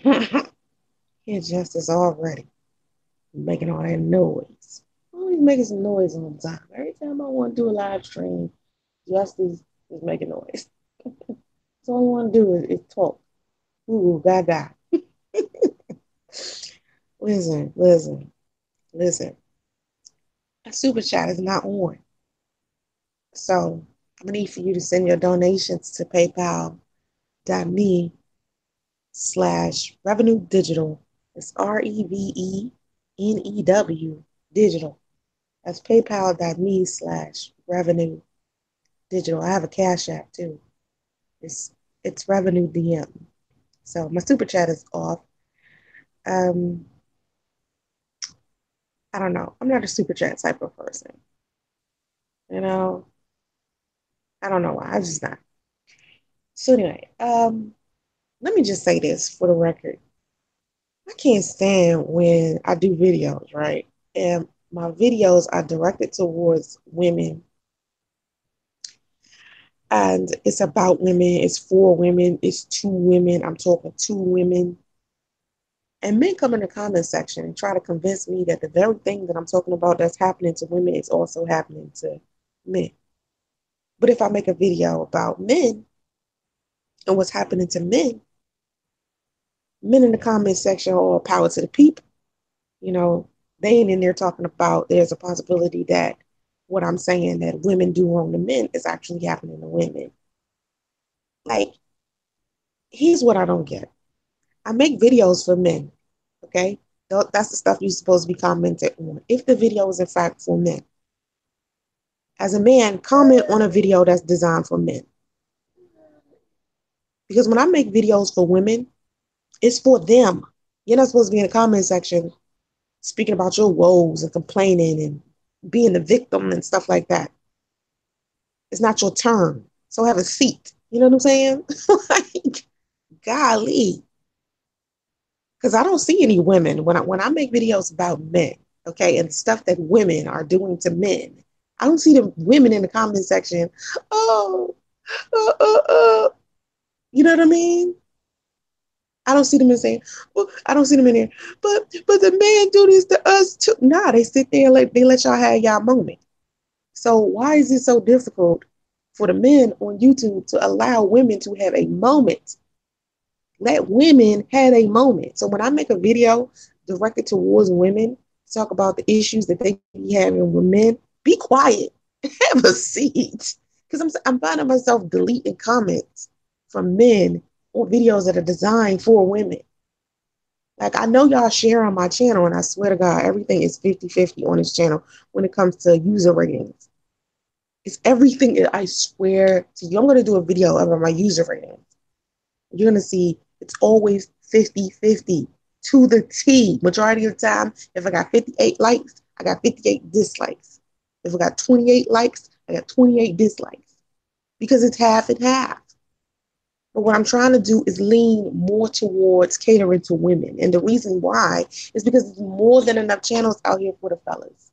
Here, Justice already making all that noise. Oh, he's making some noise all the time. Every time I want to do a live stream, Justice is making noise. So all I want to do is talk. Ooh, gaga. Listen, listen, listen. A super chat is not on. So I'm gonna need for you to send your donations to paypal.me/revenue digital. It's REVENEW digital. That's paypal.me/revenue digital. I have a cash app too. It's it's revenue DM. So my super chat is off. Um, I don't know. I'm not a super chat type of person. You know, I don't know why. I'm just not. So anyway, let me just say this for the record. I can't stand when I do videos, right? And my videos are directed towards women, and it's about women, it's for women, it's to women. I'm talking to women. And men come in the comment section and try to convince me that the very thing that I'm talking about that's happening to women is also happening to men. But if I make a video about men and what's happening to men, men in the comment section are power to the people. You know, they ain't in there talking about there's a possibility that what I'm saying that women do wrong to men is actually happening to women. Like, here's what I don't get. I make videos for men, okay? That's the stuff you're supposed to be commenting on. If the video is in fact for men, as a man, comment on a video that's designed for men. Because when I make videos for women, it's for them. You're not supposed to be in the comment section speaking about your woes and complaining and being the victim and stuff like that. It's not your turn. So have a seat. You know what I'm saying? Like, golly. Because I don't see any women when I make videos about men, okay, and stuff that women are doing to men. I don't see the women in the comment section. Oh, uh, uh, uh. You know what I mean? I don't see them in saying, well, I don't see them in there. But the man do this to us too. Nah, they sit there and they let y'all have y'all moment. So why is it so difficult for the men on YouTube to allow women to have a moment? Let women have a moment. So when I make a video directed towards women, talk about the issues that they be having with men, be quiet. Have a seat. Because I'm finding myself deleting comments from men or videos that are designed for women. Like, I know y'all share on my channel, and I swear to God, everything is 50-50 on this channel when it comes to user ratings. It's everything. I swear to you. I'm going to do a video about my user ratings. You're going to see it's always 50-50 to the T. Majority of the time, if I got 58 likes, I got 58 dislikes. If I got 28 likes, I got 28 dislikes. Because it's half and half. But what I'm trying to do is lean more towards catering to women. And the reason why is because there's more than enough channels out here for the fellas.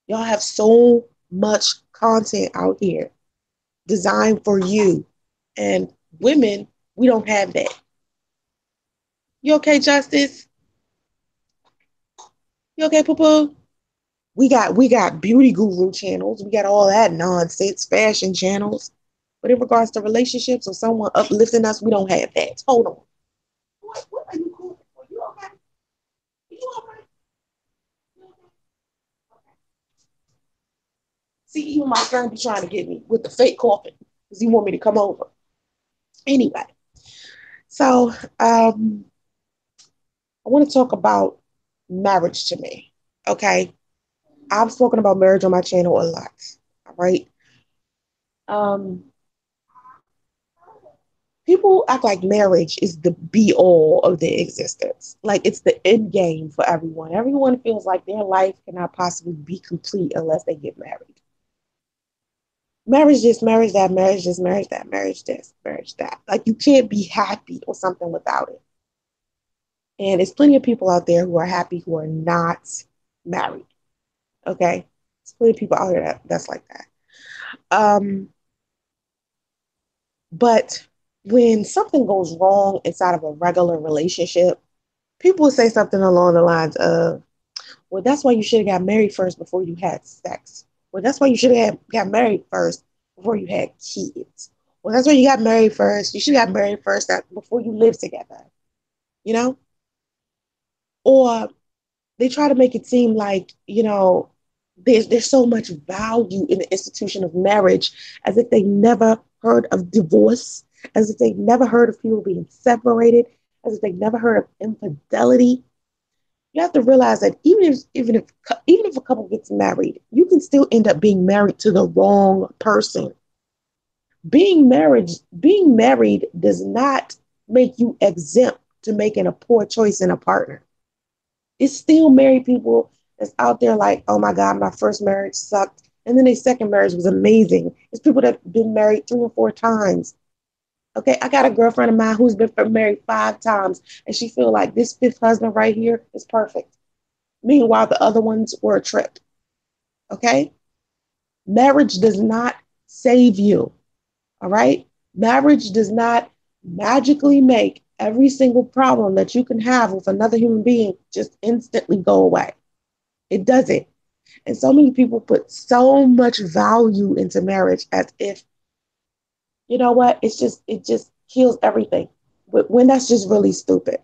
Y'all have so much content out here designed for you. And women, we don't have that. You okay, Justice? You okay, Poo Poo? We got beauty guru channels. We got all that nonsense, fashion channels. But in regards to relationships or someone uplifting us, we don't have that. Hold on. What are you calling for? You okay? You all right? See, even my friend be trying to get me with the fake coughing because he want me to come over. Anyway, so I want to talk about marriage to me. Okay, I've spoken about marriage on my channel a lot. All right. Um, People act like marriage is the be all of their existence. Like it's the end game for everyone. Everyone feels like their life cannot possibly be complete unless they get married. Marriage this, marriage that, marriage this, marriage that, marriage this, marriage that. Like you can't be happy or something without it. And there's plenty of people out there who are happy who are not married. Okay. There's plenty of people out here that's like that. Um, but when something goes wrong inside of a regular relationship, people will say something along the lines of, well, that's why you should have got married first before you had sex. Well, that's why you should have got married first before you had kids. Well, that's why you got married first. You should have got married first before you lived together, you know? Or they try to make it seem like, there's so much value in the institution of marriage, as if they never heard of divorce, as if they never heard of people being separated, as if they never heard of infidelity. You have to realize that even if a couple gets married, you can still end up being married to the wrong person. Being married does not make you exempt to making a poor choice in a partner. It's still married people that's out there like, oh my God, my first marriage sucked. And then their second marriage was amazing. It's people that have been married 3 or 4 times. Okay, I got a girlfriend of mine who's been married 5 times, and she feel like this fifth husband right here is perfect. Meanwhile, the other ones were a trip. Okay, marriage does not save you. All right, marriage does not magically make every single problem that you can have with another human being just instantly go away. It doesn't. And so many people put so much value into marriage as if, you know what, it just kills everything. But when that's just really stupid.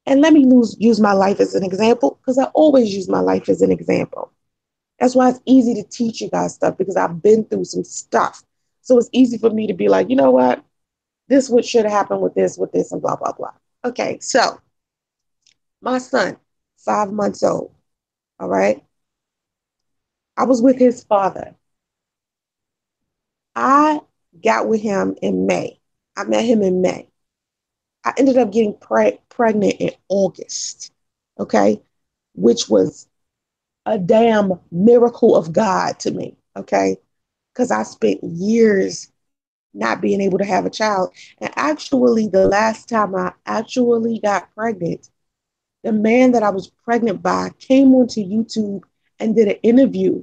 And let me use my life as an example, because I always use my life as an example. That's why it's easy to teach you guys stuff, because I've been through some stuff. So it's easy for me to be like, you know what? This what should have happened with this, and blah, blah, blah. Okay, so my son, 5 months old, all right? I was with his father. I got with him in May. I met him in May. I ended up getting pregnant in August, okay? Which was a damn miracle of God to me, okay? Because I spent years not being able to have a child. And actually, the last time I actually got pregnant, the man that I was pregnant by came onto YouTube and did an interview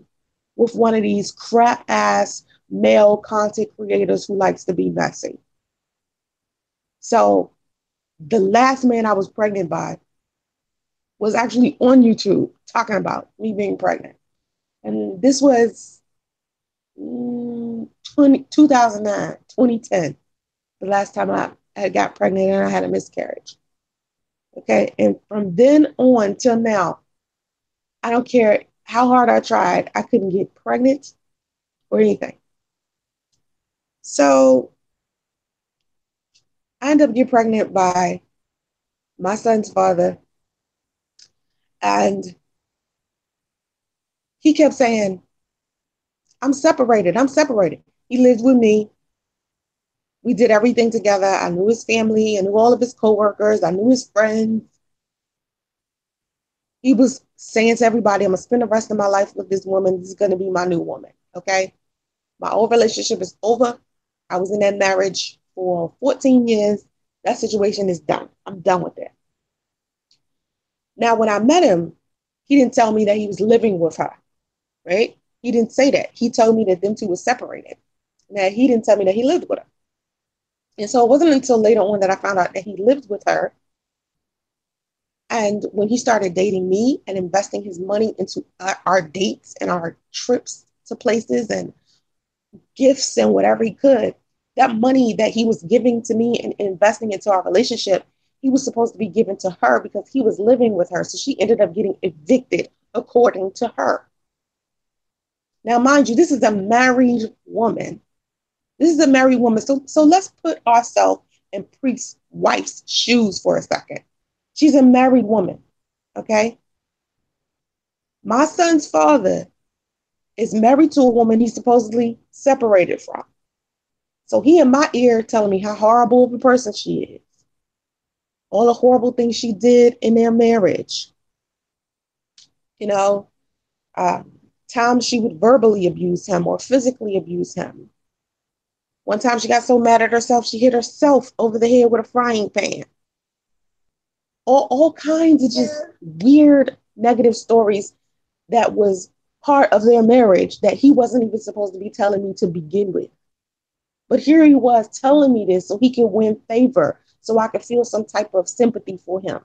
with one of these crap ass male content creators who likes to be messy. So the last man I was pregnant by was actually on YouTube talking about me being pregnant. And this was 2009, 2010, the last time I had got pregnant and I had a miscarriage. Okay. And from then on till now, I don't care how hard I tried, I couldn't get pregnant or anything. So I ended up getting pregnant by my son's father. And he kept saying, I'm separated. I'm separated. He lived with me. We did everything together. I knew his family. I knew all of his coworkers. I knew his friends. He was saying to everybody, I'm going to spend the rest of my life with this woman. This is going to be my new woman. Okay. My old relationship is over. I was in that marriage for 14 years. That situation is done. I'm done with it. Now, when I met him, he didn't tell me that he was living with her, right? He didn't say that. He told me that them two were separated. Now, he didn't tell me that he lived with her. And so it wasn't until later on that I found out that he lived with her. And when he started dating me and investing his money into our dates and our trips to places and gifts and whatever he could, that money that he was giving to me and investing into our relationship, he was supposed to be given to her because he was living with her. So she ended up getting evicted according to her. Now, mind you, this is a married woman. This is a married woman. So let's put ourselves in priest's wife's shoes for a second. She's a married woman. Okay. My son's father is married to a woman he's supposedly separated from. So he in my ear telling me how horrible of a person she is. All the horrible things she did in their marriage. You know, uh, times she would verbally abuse him or physically abuse him. One time she got so mad at herself, she hit herself over the head with a frying pan. All kinds of just weird negative stories that was part of their marriage that he wasn't even supposed to be telling me to begin with. But here he was telling me this so he can win favor, so I could feel some type of sympathy for him.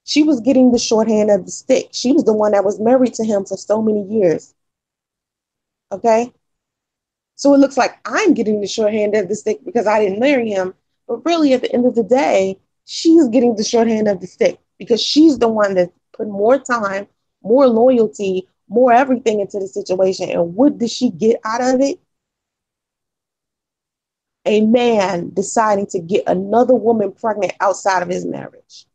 She was getting the shorthand of the stick. She was the one that was married to him for so many years. Okay? So it looks like I'm getting the shorthand of the stick because I didn't marry him. But really, at the end of the day, she's getting the shorthand of the stick because she's the one that put more time, more loyalty, more everything into the situation. And what did she get out of it? A man deciding to get another woman pregnant outside of his marriage.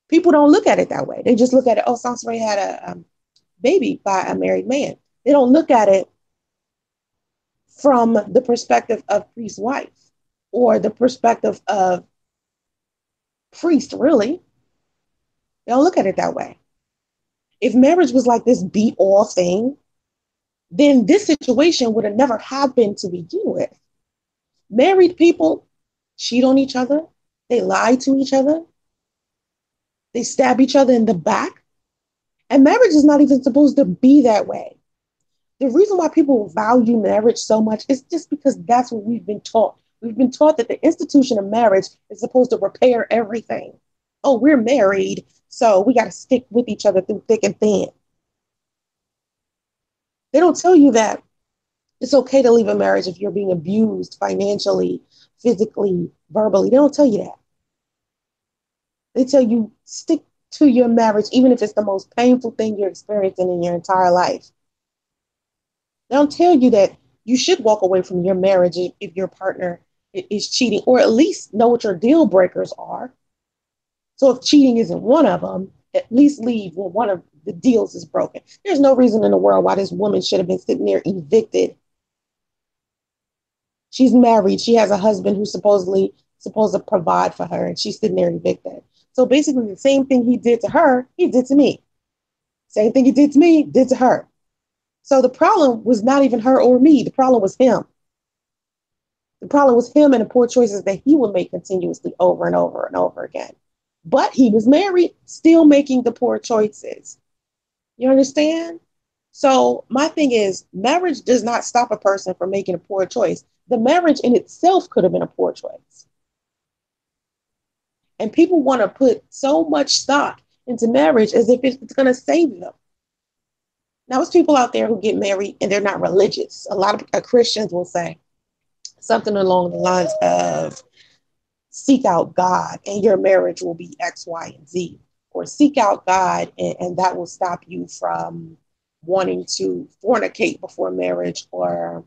People don't look at it that way. They just look at it, oh, Soncerae had a baby by a married man. They don't look at it from the perspective of priest's wife or the perspective of priest, really. They don't look at it that way. If marriage was like this be all thing, then this situation would have never happened to begin with. Married people cheat on each other, they lie to each other, they stab each other in the back. And marriage is not even supposed to be that way. The reason why people value marriage so much is just because that's what we've been taught. We've been taught that the institution of marriage is supposed to repair everything. Oh, we're married, so we got to stick with each other through thick and thin. They don't tell you that it's okay to leave a marriage if you're being abused financially, physically, verbally. They don't tell you that. They tell you stick to your marriage, even if it's the most painful thing you're experiencing in your entire life. They don't tell you that you should walk away from your marriage if your partner is cheating, or at least know what your deal breakers are. So if cheating isn't one of them, at least leave when one of the deals is broken. There's no reason in the world why this woman should have been sitting there evicted. She's married. She has a husband who's supposedly supposed to provide for her, and she's sitting there evicted. So basically, the same thing he did to her, he did to me. Same thing he did to me, did to her. So the problem was not even her or me. The problem was him. The problem was him and the poor choices that he would make continuously over and over and over again. But he was married, still making the poor choices. You understand? So my thing is, marriage does not stop a person from making a poor choice. The marriage in itself could have been a poor choice. And people want to put so much stock into marriage as if it's going to save them. Now, there's people out there who get married and they're not religious. A lot of Christians will say something along the lines of seek out God and your marriage will be X, Y, and Z. Or seek out God and that will stop you from wanting to fornicate before marriage or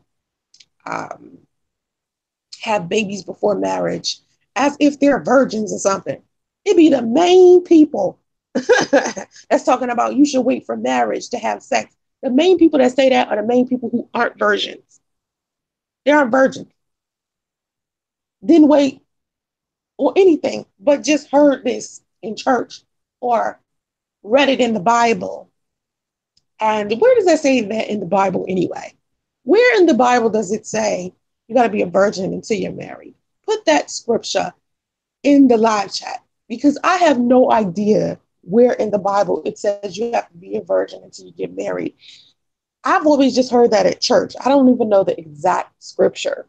have babies before marriage as if they're virgins or something. It'd be the main people that's talking about you should wait for marriage to have sex. The main people that say that are the main people who aren't virgins. They aren't virgins. Didn't wait or anything, but just heard this in church or read it in the Bible. And where does that say that in the Bible anyway? Where in the Bible does it say you got to be a virgin until you're married? Put that scripture in the live chat because I have no idea where in the Bible it says you have to be a virgin until you get married. I've always just heard that at church. I don't even know the exact scripture.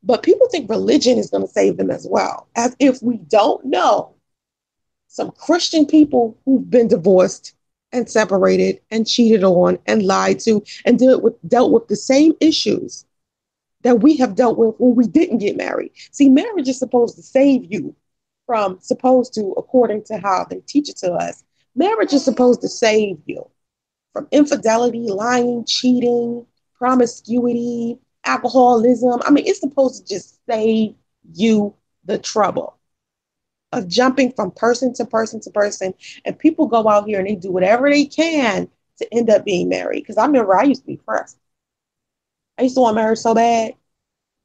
But people think religion is going to save them as well, as if we don't know some Christian people who've been divorced and separated and cheated on and lied to and dealt with the same issues that we have dealt with when we didn't get married. See, marriage is supposed to save you from, according to how they teach it to us, marriage is supposed to save you from infidelity, lying, cheating, promiscuity, alcoholism. I mean, it's supposed to just save you the trouble of jumping from person to person to person. And people go out here and they do whatever they can to end up being married. Because I remember I used to be pressed. I used to want marriage so bad.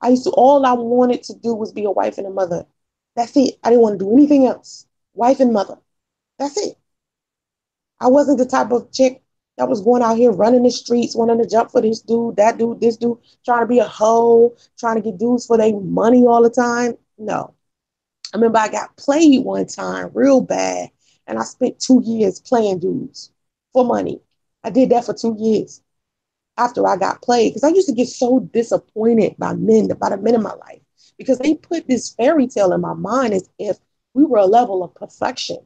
All I wanted to do was be a wife and a mother. That's it. I didn't want to do anything else. Wife and mother. That's it. I wasn't the type of chick that was going out here running the streets, wanting to jump for this dude, that dude, this dude, trying to be a hoe, trying to get dudes for their money all the time. No. I remember I got played one time real bad, and I spent 2 years playing dudes for money. I did that for 2 years. after I got played, because I used to get so disappointed by the men in my life, because they put this fairy tale in my mind as if we were a level of perfection,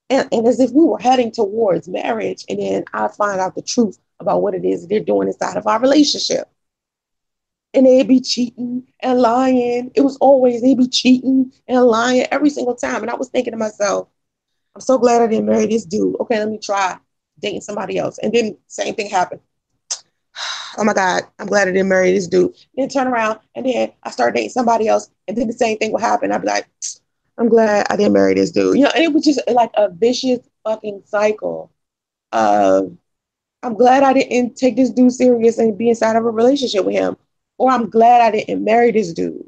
and as if we were heading towards marriage. And then I find out the truth about what it is they're doing inside of our relationship. And they'd be cheating and lying. It was always they'd be cheating and lying every single time. And I was thinking to myself, I'm so glad I didn't marry this dude. Okay, let me try dating somebody else. And then same thing happened. Oh my God, I'm glad I didn't marry this dude. Then turn around and then I start dating somebody else. And then the same thing will happen. I'd be like, I'm glad I didn't marry this dude. And it was just like a vicious fucking cycle of, I'm glad I didn't take this dude serious and be inside of a relationship with him. Or I'm glad I didn't marry this dude.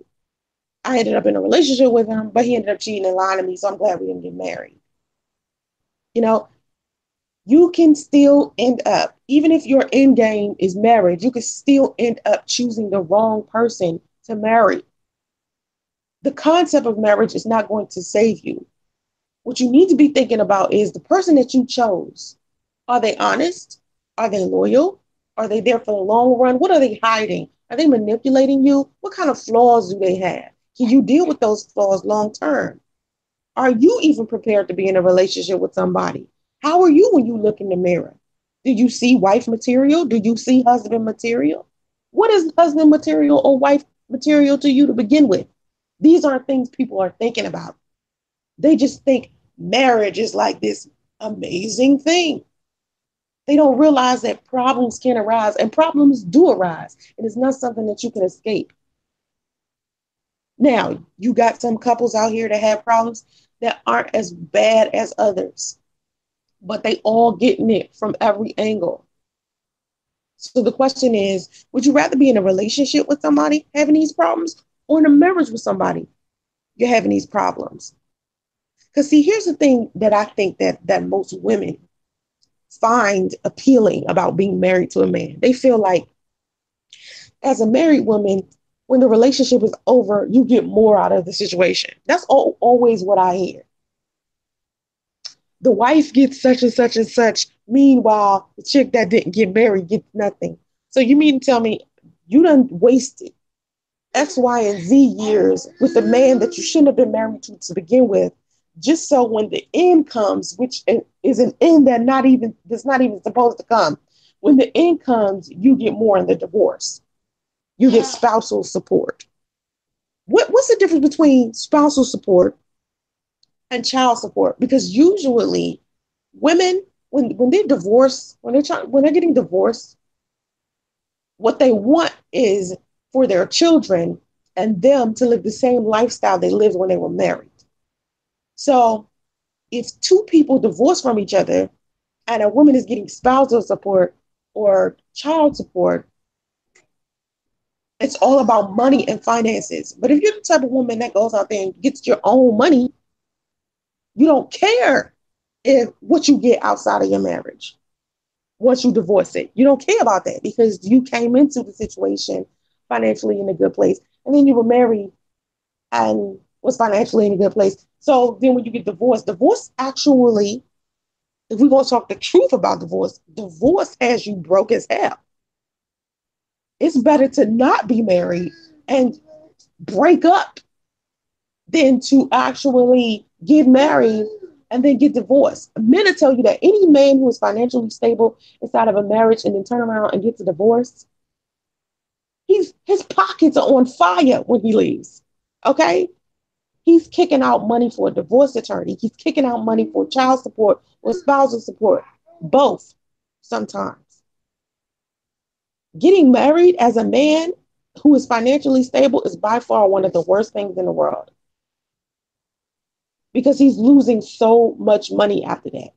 I ended up in a relationship with him, but he ended up cheating and lying to me. So I'm glad we didn't get married. You know, you can still end up, even if your end game is marriage, you can still end up choosing the wrong person to marry. The concept of marriage is not going to save you. What you need to be thinking about is the person that you chose. Are they honest? Are they loyal? Are they there for the long run? What are they hiding? Are they manipulating you? What kind of flaws do they have? Can you deal with those flaws long term? Are you even prepared to be in a relationship with somebody? How are you when you look in the mirror? Do you see wife material? Do you see husband material? What is husband material or wife material to you to begin with? These aren't things people are thinking about. They just think marriage is like this amazing thing. They don't realize that problems can arise, and problems do arise. It is not something that you can escape. Now, you got some couples out here that have problems that aren't as bad as others, but they all getting it from every angle. So the question is, would you rather be in a relationship with somebody having these problems, or in a marriage with somebody you're having these problems? Because see, here's the thing that I think that most women find appealing about being married to a man. They feel like, as a married woman, when the relationship is over, you get more out of the situation. That's always what I hear. The wife gets such and such and such. Meanwhile, the chick that didn't get married gets nothing. So you mean to tell me you done wasted X, Y, and Z years with the man that you shouldn't have been married to begin with, just so when the end comes, which is an end that's not even supposed to come, when the end comes, you get more in the divorce. You get spousal support. What's the difference between spousal support and child support? Because usually women, when they're divorced, when they're getting divorced, what they want is for their children and them to live the same lifestyle they lived when they were married. So if two people divorce from each other and a woman is getting spousal support or child support, it's all about money and finances. But if you're the type of woman that goes out there and gets your own money, you don't care if what you get outside of your marriage. Once you divorce it, you don't care about that because you came into the situation financially in a good place, and then you were married and was financially in a good place. So then when you get divorced, divorce actually, if we're going to talk the truth about divorce, divorce has you broke as hell. It's better to not be married and break up than to actually get married and then get divorced. Men will tell you that any man who is financially stable inside of a marriage and then turn around and gets a divorce, his pockets are on fire when he leaves. Okay? He's kicking out money for a divorce attorney. He's kicking out money for child support or spousal support. Both sometimes. Getting married as a man who is financially stable is by far one of the worst things in the world, because he's losing so much money after that.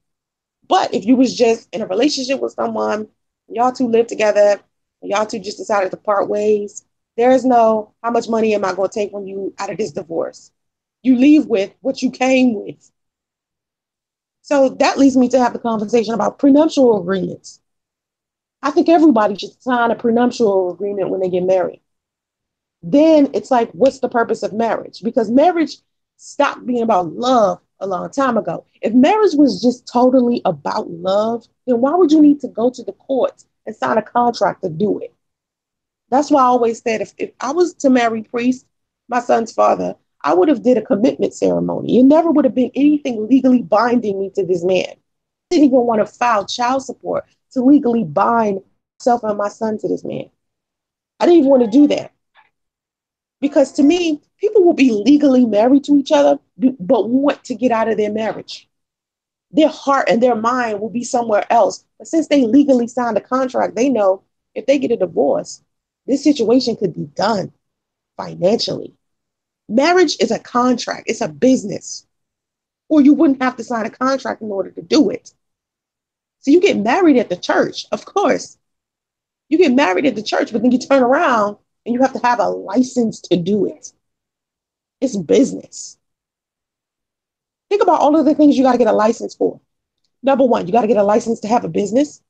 But if you was just in a relationship with someone, y'all two live together, y'all two just decided to part ways, there is no, how much money am I going to take from you out of this divorce? You leave with what you came with. So that leads me to have the conversation about prenuptial agreements. I think everybody should sign a prenuptial agreement when they get married. Then it's like, what's the purpose of marriage? Because marriage stopped being about love a long time ago. If marriage was just totally about love, then why would you need to go to the courts and sign a contract to do it. That's why I always said if I was to marry Priest, my son's father, I would have did a commitment ceremony. It never would have been anything legally binding me to this man. I didn't even want to file child support to legally bind myself and my son to this man. I didn't even want to do that. Because to me, people will be legally married to each other, but want to get out of their marriage. Their heart and their mind will be somewhere else. But since they legally signed a contract, they know if they get a divorce, this situation could be done financially. Marriage is a contract, it's a business, or you wouldn't have to sign a contract in order to do it. So you get married at the church, of course. You get married at the church, but then you turn around and you have to have a license to do it. It's business. Think about all of the things you got to get a license for. Number one, you got to get a license to have a business.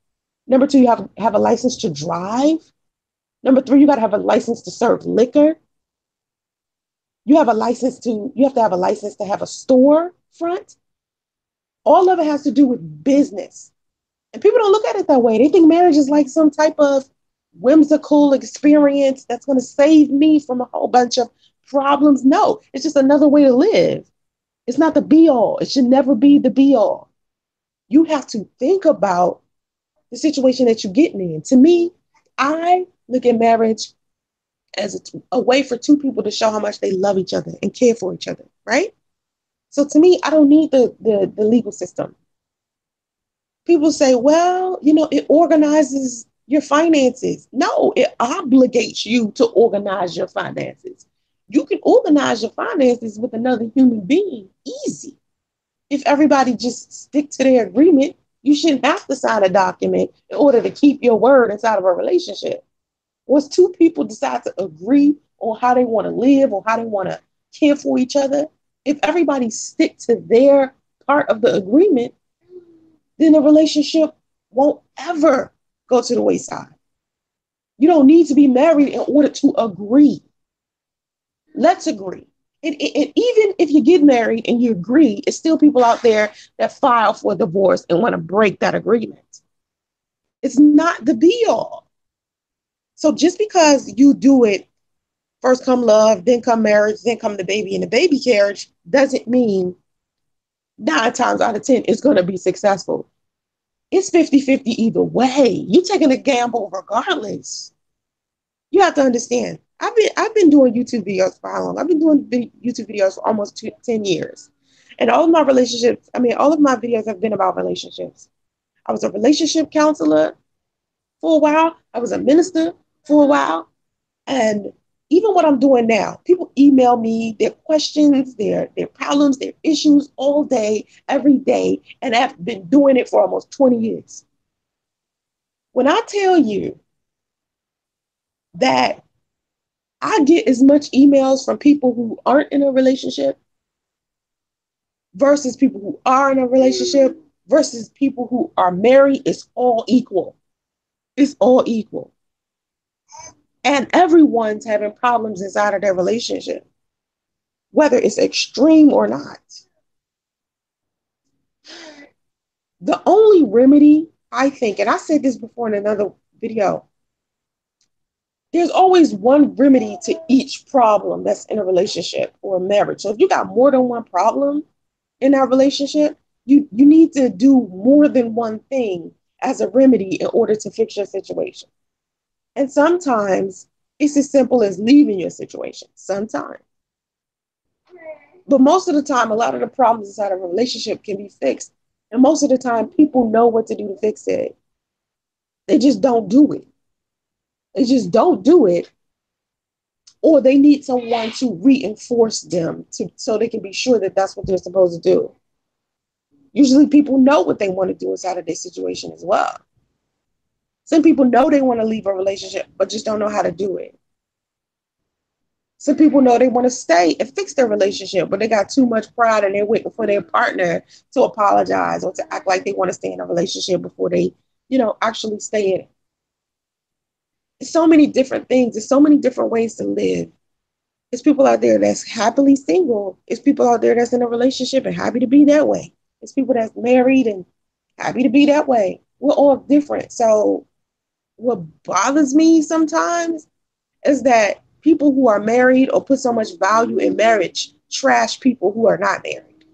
Number two, you have a license to drive. Number three, you got to have a license to serve liquor. You have to have a license to have a store front. All of it has to do with business. And people don't look at it that way. They think marriage is like some type of whimsical experience that's going to save me from a whole bunch of problems. No, it's just another way to live. It's not the be all. It should never be the be all. You have to think about the situation that you're getting in. To me, I look at marriage as a way for two people to show how much they love each other and care for each other, right? So to me, I don't need the legal system. People say, well, it organizes your finances. No, it obligates you to organize your finances. You can organize your finances with another human being easy. If everybody just stick to their agreement, you shouldn't have to sign a document in order to keep your word inside of a relationship. Once two people decide to agree on how they want to live or how they want to care for each other, if everybody stick to their part of the agreement, then the relationship won't ever go to the wayside. You don't need to be married in order to agree. Let's agree. And even if you get married and you agree, it's still people out there that file for divorce and want to break that agreement. It's not the be all. So just because you do it, first come love, then come marriage, then come the baby and the baby carriage, doesn't mean 9 times out of 10 it's going to be successful. It's 50-50 either way. You're taking a gamble regardless. You have to understand. I've been doing YouTube videos for how long? I've been doing YouTube videos for almost 10 years. And all of my all of my videos have been about relationships. I was a relationship counselor for a while. I was a minister for a while. And even what I'm doing now, people email me their questions, their problems, their issues all day, every day. And I've been doing it for almost 20 years. When I tell you that I get as much emails from people who aren't in a relationship versus people who are in a relationship versus people who are married, it's all equal. It's all equal. And everyone's having problems inside of their relationship, whether it's extreme or not. The only remedy, I think, and I said this before in another video, there's always one remedy to each problem that's in a relationship or a marriage. So if you got more than one problem in that relationship, you need to do more than one thing as a remedy in order to fix your situation. And sometimes it's as simple as leaving your situation. Sometimes. But most of the time, a lot of the problems inside of a relationship can be fixed. And most of the time, people know what to do to fix it. They just don't do it. They just don't do it. Or they need someone to reinforce them so they can be sure that that's what they're supposed to do. Usually people know what they want to do inside of their situation as well. Some people know they want to leave a relationship, but just don't know how to do it. Some people know they want to stay and fix their relationship, but they got too much pride and they're waiting for their partner to apologize or to act like they want to stay in a relationship before they, actually stay in it. There's so many different things. There's so many different ways to live. There's people out there that's happily single. There's people out there that's in a relationship and happy to be that way. There's people that's married and happy to be that way. We're all different. So what bothers me sometimes is that people who are married or put so much value in marriage trash people who are not married,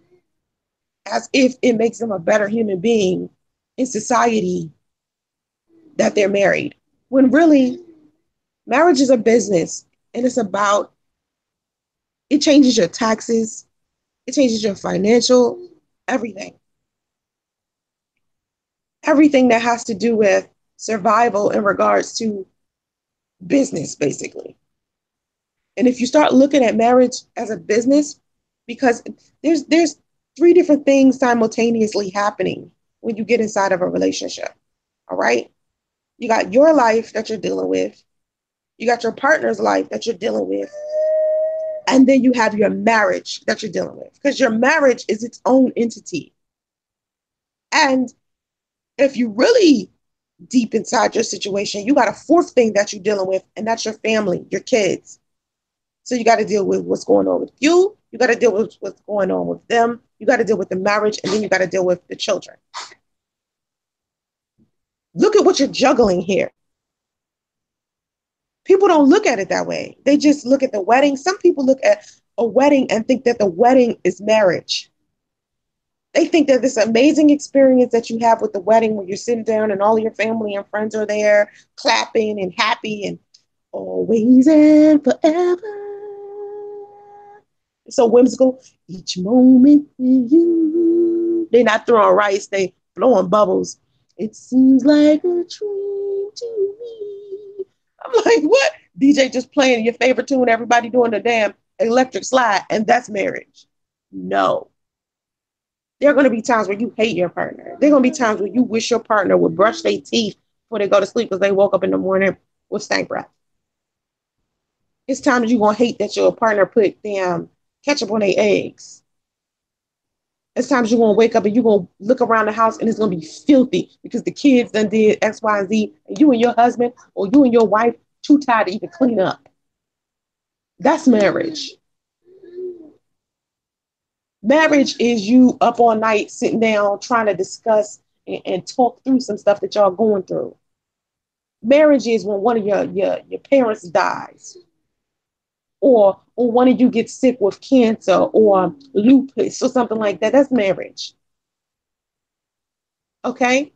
as if it makes them a better human being in society that they're married. When really, marriage is a business, and it's about, it changes your taxes, it changes your financial, everything. Everything that has to do with survival in regards to business, basically. And if you start looking at marriage as a business, because there's three different things simultaneously happening when you get inside of a relationship. All right. You got your life that you're dealing with, you got your partner's life that you're dealing with, and then you have your marriage that you're dealing with. Because your marriage is its own entity. And if you really deep inside your situation, you got a fourth thing that you're dealing with, and that's your family, your kids. So you got to deal with what's going on with you. You got to deal with what's going on with them. You got to deal with the marriage, and then you got to deal with the children. Look at what you're juggling here. People don't look at it that way. They just look at the wedding. Some people look at a wedding and think that the wedding is marriage. They think that this amazing experience that you have with the wedding, where you're sitting down and all of your family and friends are there clapping and happy and always and forever. So whimsical. Each moment with you. They're not throwing rice, they blowing bubbles. It seems like a dream to me. I'm like, what? DJ just playing your favorite tune, everybody doing the damn electric slide, and that's marriage. No. There are going to be times where you hate your partner. There are going to be times where you wish your partner would brush their teeth before they go to sleep because they woke up in the morning with stank breath. It's times you're going to hate that your partner put damn ketchup on their eggs. It's times you're going to wake up and you're going to look around the house and it's going to be filthy because the kids done did X, Y, and Z, and you and your husband or you and your wife too tired to even clean up. That's marriage. Marriage is you up all night sitting down trying to discuss and talk through some stuff that y'all going through. Marriage is when one of your parents dies, or one of you gets sick with cancer or lupus or something like that. That's marriage. Okay?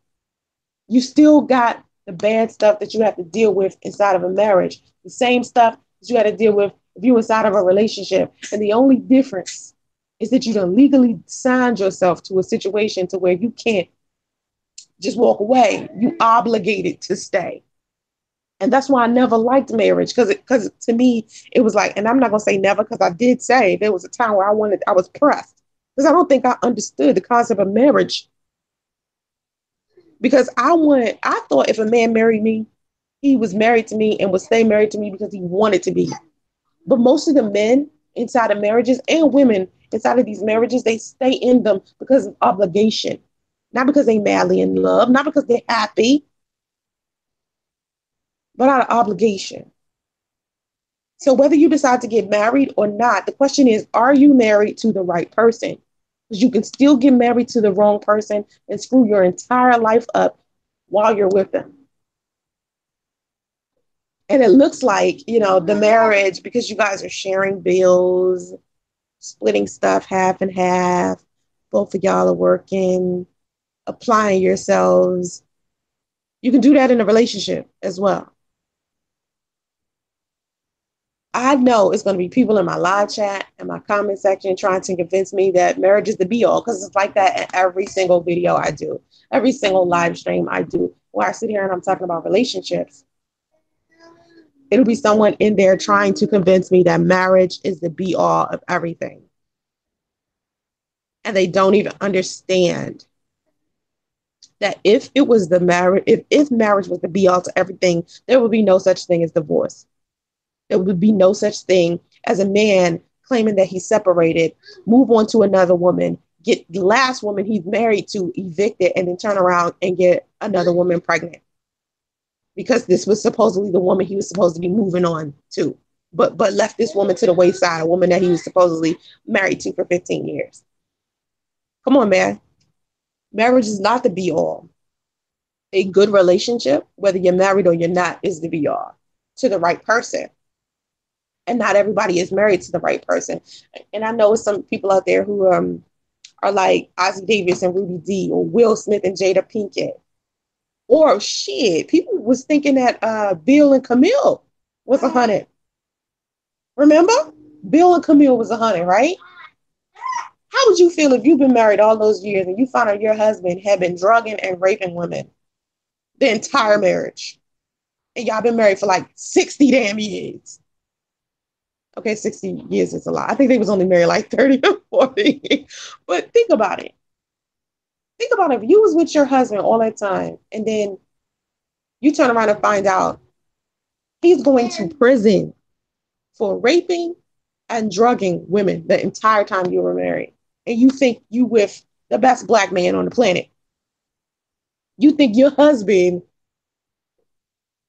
You still got the bad stuff that you have to deal with inside of a marriage. The same stuff that you got to deal with if you're inside of a relationship. And the only difference is that you done legally signed yourself to a situation to where you can't just walk away. You obligated to stay. And that's why I never liked marriage, because to me, it was like, and I'm not going to say never, because I did say there was a time where I was pressed, because I don't think I understood the concept of marriage. Because I thought if a man married me, he was married to me and would stay married to me because he wanted to be. But most of the men inside of marriages and women inside of these marriages, they stay in them because of obligation, not because they madly in love, not because they're happy, but out of obligation. So whether you decide to get married or not, the question is, are you married to the right person? Because you can still get married to the wrong person and screw your entire life up while you're with them. And it looks like, the marriage, because you guys are sharing bills, splitting stuff half and half, both of y'all are working, applying yourselves. You can do that in a relationship as well. I know it's going to be people in my live chat and my comment section trying to convince me that marriage is the be all, because it's like that in every single video I do, every single live stream I do, where I sit here and I'm talking about relationships. It'll be someone in there trying to convince me that marriage is the be all of everything. And they don't even understand that if it was the marriage, if marriage was the be all to everything, there would be no such thing as divorce. There would be no such thing as a man claiming that he's separated, move on to another woman, get the last woman he's married to evicted, and then turn around and get another woman pregnant. Because this was supposedly the woman he was supposed to be moving on to, but left this woman to the wayside, a woman that he was supposedly married to for 15 years. Come on, man. Marriage is not the be all. a good relationship, whether you're married or you're not, is the be all to the right person. And not everybody is married to the right person. And I know some people out there who are like Ozzie Davis and Ruby D, or Will Smith and Jada Pinkett. Or shit, people was thinking that Bill and Camille was 100. Remember? Bill and Camille was 100, right? How would you feel if you've been married all those years and you found out your husband had been drugging and raping women the entire marriage? And y'all been married for like 60 damn years. Okay, 60 years is a lot. I think they was only married like 30 or 40. But think about it. Think about it. If you was with your husband all that time and then you turn around and find out he's going to prison for raping and drugging women the entire time you were married. And you think you with the best black man on the planet. You think your husband,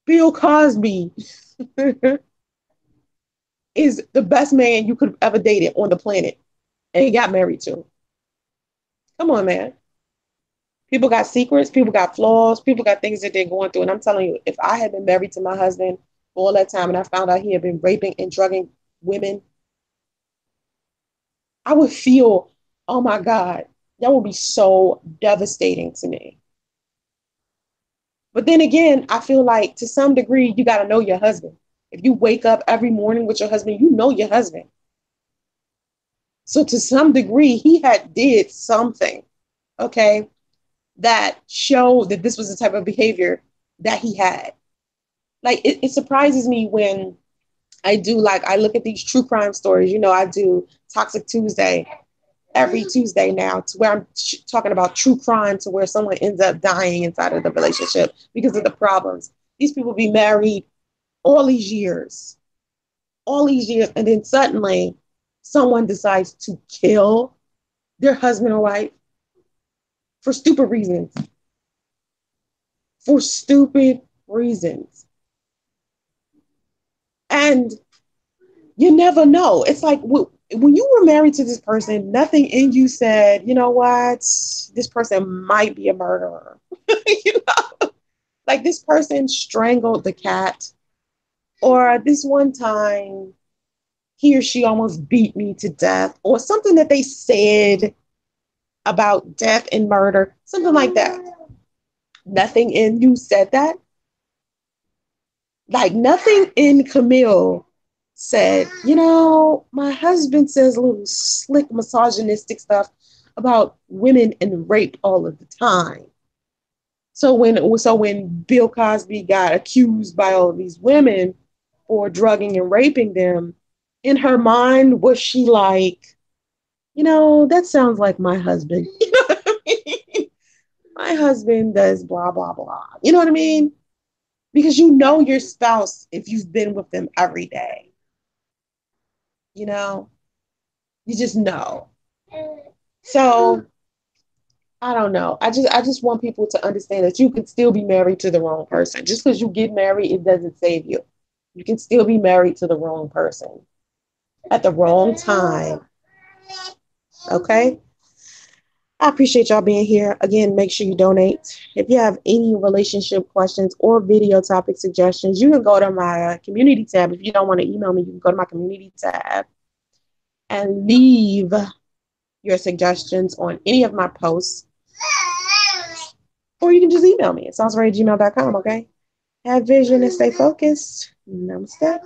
Bill Cosby, is the best man you could have ever dated on the planet and he got married to. Come on, man. People got secrets, people got flaws, people got things that they're going through. And I'm telling you, if I had been married to my husband for all that time and I found out he had been raping and drugging women, I would feel, oh my God, that would be so devastating to me. But then again, I feel like to some degree, you got to know your husband. If you wake up every morning with your husband, you know your husband. So to some degree, he had did something, okay, that showed that this was the type of behavior that he had. Like it surprises me when I look at these true crime stories. You know, I do Toxic Tuesday every Tuesday now, to where I'm talking about true crime, to where someone ends up dying inside of the relationship because of the problems. These people be married all these years, and then suddenly someone decides to kill their husband or wife for stupid reasons. For stupid reasons. And you never know. It's like when you were married to this person, nothing in you said, you know what, this person might be a murderer. You know, like this person strangled the cat, or this one time he or she almost beat me to death, or something that they said about death and murder, something like that. Nothing in you said that. Like nothing in Camille said, you know, my husband says a little slick misogynistic stuff about women and rape all of the time. So when Bill Cosby got accused by all of these women for drugging and raping them, in her mind was she like, you know, that sounds like my husband. You know what I mean? My husband does blah blah blah. You know what I mean? Because you know your spouse if you've been with them every day. You know, you just know. So I don't know. I just want people to understand that you can still be married to the wrong person. Just because you get married, it doesn't save you. You can still be married to the wrong person at the wrong time. Okay? I appreciate y'all being here. Again, make sure you donate. If you have any relationship questions or video topic suggestions, you can go to my community tab. If you don't want to email me, you can go to my community tab and leave your suggestions on any of my posts. Or you can just email me at soncerae@gmail.com, okay? Have vision and stay focused. Namaste.